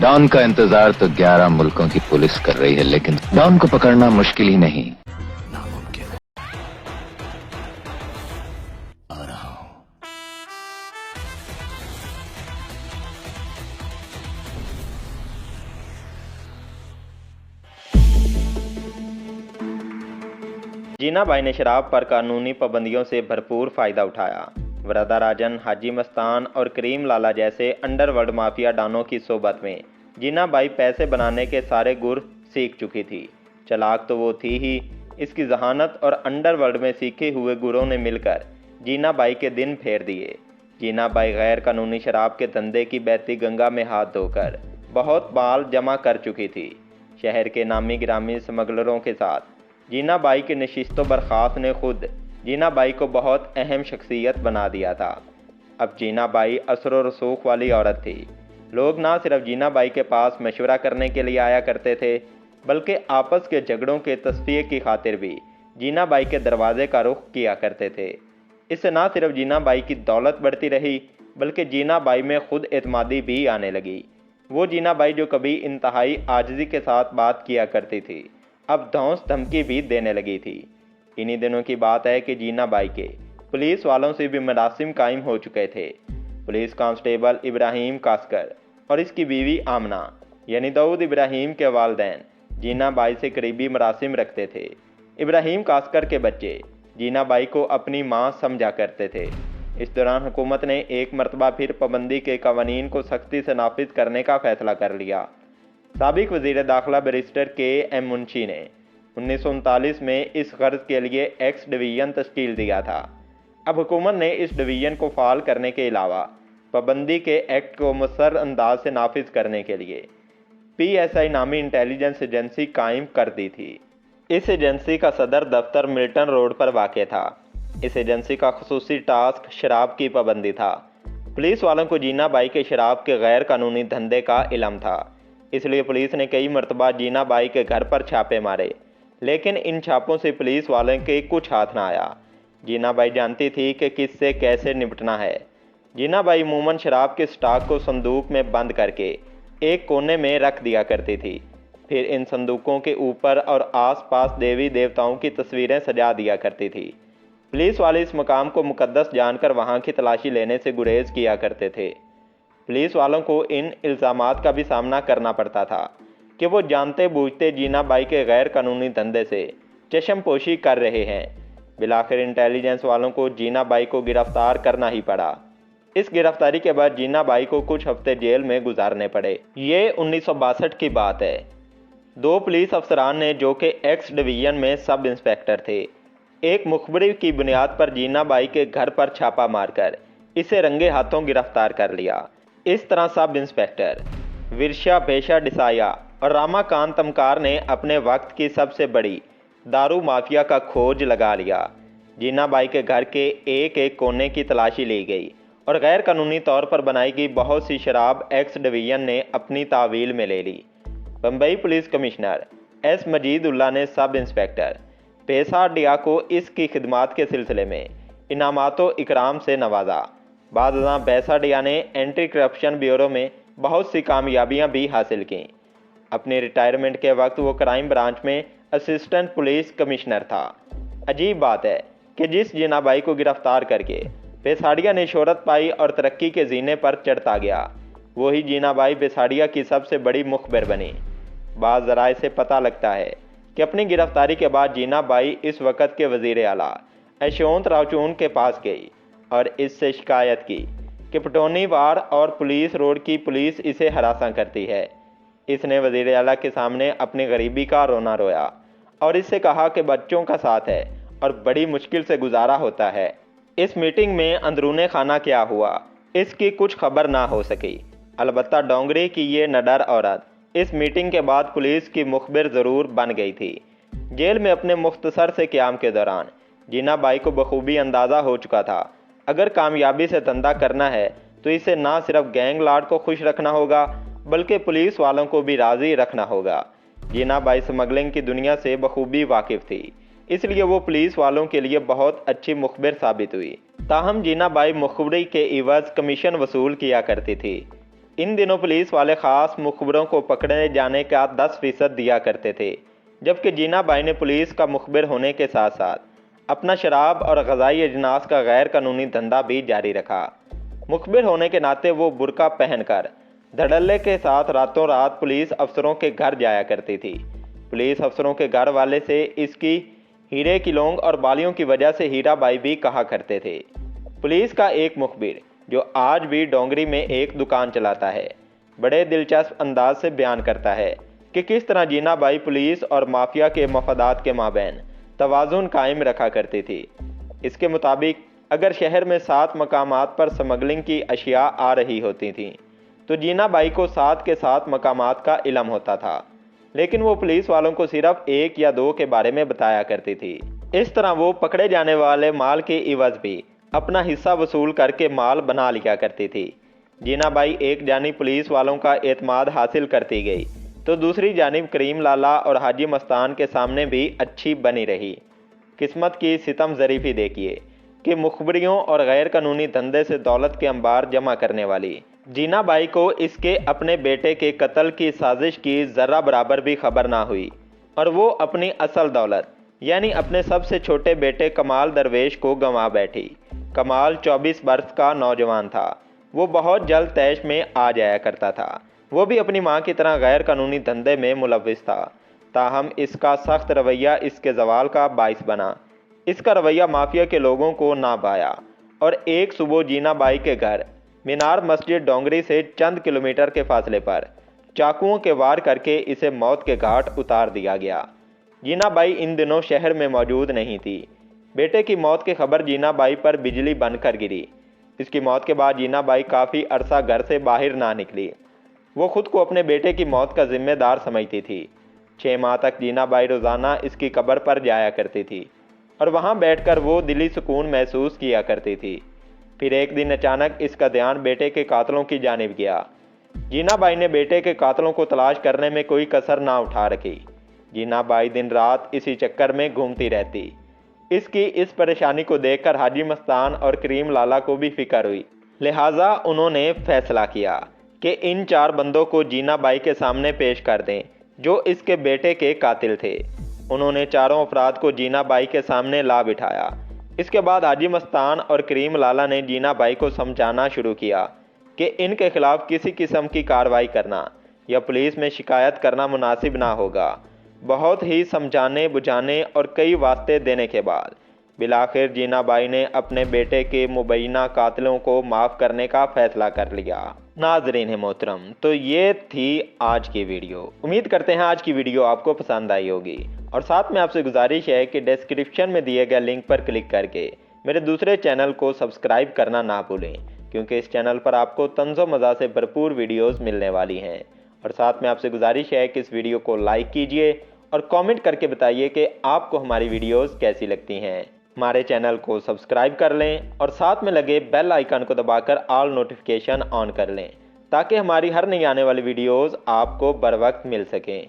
Don का इंतजार तो 11 मुल्कों की पुलिस कर रही है, लेकिन डॉन को पकड़ना मुश्किल ही नहीं, नामुमकिन है। आ रहा हूं। जीना भाई ने शराब पर कानूनी पाबंदियों से भरपूर फायदा उठाया। वरदाराजन, हाजी मस्तान और करीम लाला जैसे अंडरवर्ल्ड माफिया डॉनों की सोबत में जीना बाई पैसे बनाने के सारे गुर सीख चुकी थी। चालाक तो वो थी ही, इसकी जहानत और अंडरवर्ल्ड में सीखे हुए गुरों ने मिलकर जीना बाई के दिन फेर दिए। जीना बाई गैर कानूनी शराब के धंधे की बहती गंगा में हाथ धोकर बहुत माल जमा कर चुकी थी। शहर के नामी गिरामी स्मगलरों के साथ जीना बाई के नशिस्तो बरखास्त ने खुद जीना बाई को बहुत अहम शख्सियत बना दिया था। अब जीना बाई असर और रसूख वाली औरत थी। लोग ना सिर्फ जीना बाई के पास मशवरा करने के लिए आया करते थे, बल्कि आपस के झगड़ों के तस्फिये की खातिर भी जीना बाई के दरवाजे का रुख किया करते थे। इससे ना सिर्फ जीना बाई की दौलत बढ़ती रही, बल्कि जीना बाई में खुद एतमादी भी आने लगी। वो जीना बाई जो कभी इंतहाई आजिज़ी के साथ बात किया करती थी, अब धौंस धमकी भी देने लगी थी। इन्हीं दिनों की बात है कि जीना बाई के पुलिस वालों से भी मरासिम कायम हो चुके थे। पुलिस कांस्टेबल इब्राहिम कास्कर और इसकी बीवी आमना यानी दाऊद इब्राहिम के वालिदैन जीना बाई से करीबी मरासिम रखते थे। इब्राहिम कास्कर के बच्चे जीना बाई को अपनी मां समझा करते थे। इस दौरान हुकूमत ने एक मरतबा फिर पाबंदी के कवानीन को सख्ती से नाफिज करने का फैसला कर लिया। साबिक वज़ीर दाखिला बैरिस्टर के.एम. मुंशी ने 1939 में इस गर्ज के लिए एक्स डिवीज़न तश्कील दिया था। अब हुकूमत ने इस डिवीज़न को फाल करने के अलावा पाबंदी के एक्ट को मुसर अंदाज से नाफिज करने के लिए PSI नामी इंटेलिजेंस एजेंसी कायम कर दी थी। इस एजेंसी का सदर दफ्तर मिल्टन रोड पर वाक़ था। इस एजेंसी का खुसूसी टास्क शराब की पाबंदी था। पुलिस वालों को जीना बाई के शराब के गैर कानूनी धंधे का इल्म था, इसलिए पुलिस ने कई मरतबा जीना बाई के घर पर छापे मारे, लेकिन इन छापों से पुलिस वालों के कुछ हाथ ना आया। जीना बाई जानती थी कि किससे कैसे निपटना है। जीना बाई अमूमन शराब के स्टॉक को संदूक में बंद करके एक कोने में रख दिया करती थी। फिर इन संदूकों के ऊपर और आसपास देवी देवताओं की तस्वीरें सजा दिया करती थी। पुलिस वाले इस मकाम को मुकद्दस जानकर वहाँ की तलाशी लेने से गुरेज किया करते थे। पुलिस वालों को इन इल्ज़ामात का भी सामना करना पड़ता था कि वो जानते बूझते जीना बाई के गैर कानूनी धंधे से चश्मपोशी कर रहे हैं। बिलाखिर इंटेलिजेंस वालों को जीना बाई को गिरफ्तार करना ही पड़ा। इस गिरफ्तारी के बाद जीना बाई को कुछ हफ्ते जेल में गुजारने पड़े। ये 1962 की बात है। 2 पुलिस अफसरान ने, जो कि एक्स डिवीज़न में सब इंस्पेक्टर थे, एक मुखबरी की बुनियाद पर जीना बाई के घर पर छापा मारकर इसे रंगे हाथों गिरफ्तार कर लिया। इस तरह सब इंस्पेक्टर विरशा भेशा डिसाया और रामाकांत तमकार ने अपने वक्त की सबसे बड़ी दारू माफिया का खोज लगा लिया। जीना बाई के घर के एक एक कोने की तलाशी ली गई और गैर कानूनी तौर पर बनाई गई बहुत सी शराब एक्स डिवीज़न ने अपनी तावील में ले ली। Bombay police commissioner S. Majidullah ने सब इंस्पेक्टर पेशा डिया को इसकी खिदमात के सिलसिले में इनामातो इकराम से नवाजा। बाद बैसा डिया ने एंटी करप्शन ब्यूरो में बहुत सी कामयाबियां भी हासिल कीं। अपने रिटायरमेंट के वक्त वो क्राइम ब्रांच में असिस्टेंट पुलिस कमिश्नर था। अजीब बात है कि जिस जीना बाई को गिरफ्तार करके बेसाड़िया ने शोहरत पाई और तरक्की के जीने पर चढ़ता गया, वही जीना बाई बेसाड़िया की सबसे बड़ी मुखबिर बनी। बाज़ ज़राए से पता लगता है कि अपनी गिरफ्तारी के बाद जीना बाई इस वक्त के वज़ीर आला यशवंत राव चून के पास गई और इससे शिकायत की कि पटौनी वार और पुलिस रोड की पुलिस इसे हरासा करती है। इसने वज़ीर आला के सामने अपनी गरीबी का रोना रोया और इससे कहा कि बच्चों का साथ है और बड़ी मुश्किल से गुजारा होता है। इस मीटिंग में अंदरूने खाना क्या हुआ, इसकी कुछ खबर ना हो सकी। अलबत्ता डोंगरी की ये नडर औरत इस मीटिंग के बाद पुलिस की मुखबिर ज़रूर बन गई थी। जेल में अपने मुख्तसर से क़याम के दौरान जीना बाई को बखूबी अंदाज़ा हो चुका था, अगर कामयाबी से धंधा करना है तो इसे ना सिर्फ गैंग लॉर्ड को खुश रखना होगा, बल्कि पुलिस वालों को भी राज़ी रखना होगा। जीना बाई स्मगलिंग की दुनिया से बखूबी वाकिफ़ थी, इसलिए वो पुलिस वालों के लिए बहुत अच्छी मुखबिर साबित हुई। ताहम जीना बाई मुखबरी के इवज़ कमीशन वसूल किया करती थी। इन दिनों पुलिस वाले खास मुखबिरों को पकड़े जाने का 10% दिया करते थे, जबकि जीना बाई ने पुलिस का मुखबिर होने के साथ साथ अपना शराब और ग़ज़ाई अजनास का गैर कानूनी धंधा भी जारी रखा। मुखबिर होने के नाते वो बुर्का पहनकर धड़ल्ले के साथ रातों रात पुलिस अफसरों के घर जाया करती थी। पुलिस अफसरों के घर वाले से इसकी हीरे की लौंग और बालियों की वजह से हीरा बाई भी कहा करते थे। पुलिस का एक मुखबिर जो आज भी डोंगरी में एक दुकान चलाता है, बड़े दिलचस्प अंदाज से बयान करता है कि किस तरह जीना बाई पुलिस और माफिया के मफादात के माबैन तवाज़ुन कायम रखा करती थी। इसके मुताबिक अगर शहर में 7 मकामात पर स्मगलिंग की अशिया आ रही होती थीं, तो जीना बाई को 7 के 7 मकामात का इल्म होता था, लेकिन वो पुलिस वालों को सिर्फ 1 या 2 के बारे में बताया करती थी। इस तरह वो पकड़े जाने वाले माल के इवज़ भी अपना हिस्सा वसूल करके माल बना लिया करती थी। जीना बाई एक जानिब पुलिस वालों का एतमाद हासिल करती गई, तो दूसरी जानिब करीम लाला और हाजी मस्तान के सामने भी अच्छी बनी रही। किस्मत की सितम ज़रीफ़ी देखिए कि मुखबरियों और गैर कानूनी धंधे से दौलत के अंबार जमा करने वाली जीना बाई को इसके अपने बेटे के कत्ल की साजिश की ज़र्रा बराबर भी खबर ना हुई, और वो अपनी असल दौलत यानी अपने सबसे छोटे बेटे कमाल दरवेश को गंवा बैठी। कमाल 24 बरस का नौजवान था। वो बहुत जल्द तैश में आ जाया करता था। वो भी अपनी मां की तरह गैर कानूनी धंधे में मुलव्विस था। ताहम इसका सख्त रवैया इसके जवाल का बाइस बना। इसका रवैया माफिया के लोगों को ना भाया और एक सुबह जीना बाई के घर मीनार मस्जिद डोंगरी से चंद किलोमीटर के फासले पर चाकुओं के वार करके इसे मौत के घाट उतार दिया गया। जीना बाई इन दिनों शहर में मौजूद नहीं थी। बेटे की मौत की खबर जीना बाई पर बिजली बनकर गिरी। इसकी मौत के बाद जीना बाई काफ़ी अरसा घर से बाहर ना निकली। वो खुद को अपने बेटे की मौत का जिम्मेदार समझती थी। 6 माह तक जीना बाई रोज़ाना इसकी कब्र पर जाया करती थी और वहाँ बैठकर वो दिली सुकून महसूस किया करती थी। फिर एक दिन अचानक इसका ध्यान बेटे के कातलों की जानिब गया। जीना बाई ने बेटे के कातलों को तलाश करने में कोई कसर ना उठा रखी। जीना बाई दिन रात इसी चक्कर में घूमती रहती। इसकी इस परेशानी को देखकर हाजी मस्तान और करीम लाला को भी फिक्र हुई। लिहाजा उन्होंने फैसला किया कि इन 4 बंदों को जीना बाई के सामने पेश कर दें जो इसके बेटे के कातिल थे। उन्होंने चारों अफराद को जीना बाई के सामने ला बिठाया। इसके बाद हाजी मस्तान और करीम लाला ने जीना बाई को समझाना शुरू किया कि इनके खिलाफ किसी किस्म की कार्रवाई करना या पुलिस में शिकायत करना मुनासिब ना होगा। बहुत ही समझाने बुझाने और कई वास्ते देने के बाद बिलाखिर जीना बाई ने अपने बेटे के मुबैना कातिलों को माफ़ करने का फ़ैसला कर लिया। नाज़रीन मोहतरम, तो ये थी आज की वीडियो। उम्मीद करते हैं आज की वीडियो आपको पसंद आई होगी, और साथ में आपसे गुजारिश है कि डिस्क्रिप्शन में दिए गए लिंक पर क्लिक करके मेरे दूसरे चैनल को सब्सक्राइब करना ना भूलें, क्योंकि इस चैनल पर आपको तंज़ो मज़ा से भरपूर वीडियोज़ मिलने वाली हैं। और साथ में आपसे गुजारिश है कि इस वीडियो को लाइक कीजिए और कमेंट करके बताइए कि आपको हमारी वीडियोस कैसी लगती हैं। हमारे चैनल को सब्सक्राइब कर लें और साथ में लगे बेल आइकन को दबाकर ऑल नोटिफिकेशन ऑन कर लें, ताकि हमारी हर नई आने वाली वीडियोस आपको बर वक्त मिल सकें।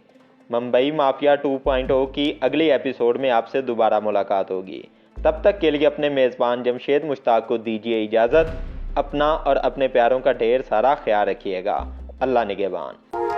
मुंबई माफिया 2.0 की अगली एपिसोड में आपसे दोबारा मुलाकात होगी। तब तक के लिए अपने मेज़बान जमशेद मुश्ताक को दीजिए इजाज़त। अपना और अपने प्यारों का ढेर सारा ख्याल रखिएगा। अल्लाह निगहबान।